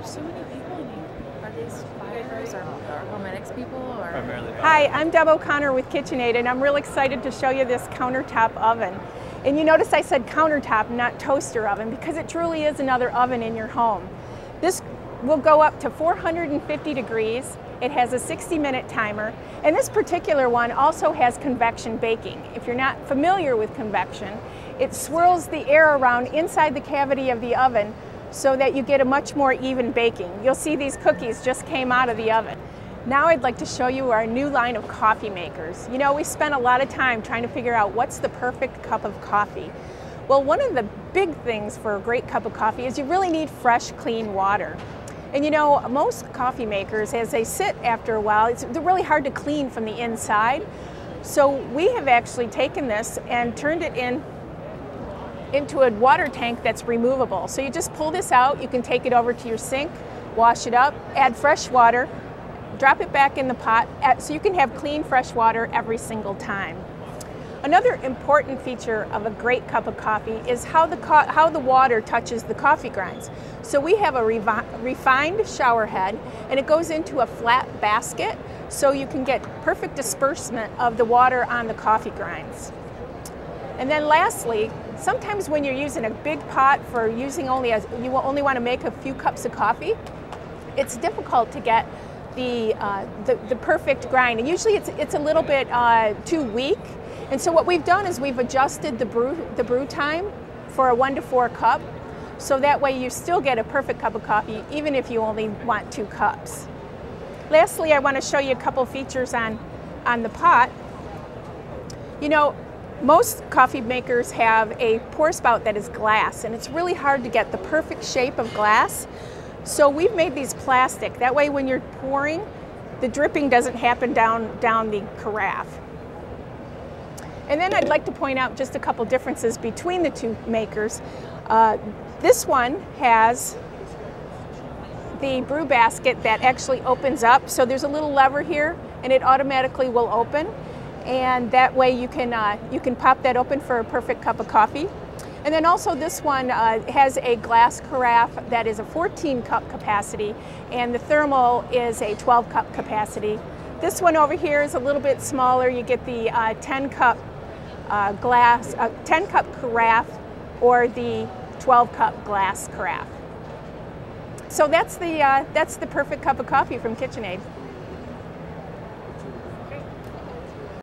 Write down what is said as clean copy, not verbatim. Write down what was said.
There's so many people in here. Are these fires or homedics people? Or? Primarily. Hi, I'm Deb O'Connor with KitchenAid, and I'm real excited to show you this countertop oven. And you notice I said countertop, not toaster oven, because it truly is another oven in your home. This will go up to 450 degrees. It has a 60-minute timer, and this particular one also has convection baking. If you're not familiar with convection, it swirls the air around inside the cavity of the oven so that you get a much more even baking. You'll see these cookies just came out of the oven. Now I'd like to show you our new line of coffee makers. You know, we spent a lot of time trying to figure out what's the perfect cup of coffee. Well, one of the big things for a great cup of coffee is you really need fresh, clean water. And you know, most coffee makers, as they sit after a while, they're really hard to clean from the inside. So we have actually taken this and turned it into a water tank that's removable. So you just pull this out, you can take it over to your sink, wash it up, add fresh water, drop it back in the pot, so you can have clean, fresh water every single time. Another important feature of a great cup of coffee is how the water touches the coffee grinds. So we have a refined shower head, and it goes into a flat basket so you can get perfect disbursement of the water on the coffee grinds. And then lastly, sometimes when you're using a big pot for using you only want to make a few cups of coffee, it's difficult to get the perfect grind. And usually it's a little bit too weak. And so what we've done is we've adjusted the brew time for a 1 to 4 cup, so that way you still get a perfect cup of coffee even if you only want 2 cups. Lastly, I want to show you a couple features on the pot. You know, most coffee makers have a pour spout that is glass, and it's really hard to get the perfect shape of glass. So we've made these plastic. That way when you're pouring, the dripping doesn't happen down the carafe. And then I'd like to point out just a couple differences between the two makers. This one has the brew basket that actually opens up. So there's a little lever here, and it automatically will open. And that way you can pop that open for a perfect cup of coffee. And then also this one has a glass carafe that is a 14-cup capacity, and the thermal is a 12-cup capacity. This one over here is a little bit smaller. You get the 10-cup 10-cup carafe or the 12-cup glass carafe. So that's the perfect cup of coffee from KitchenAid.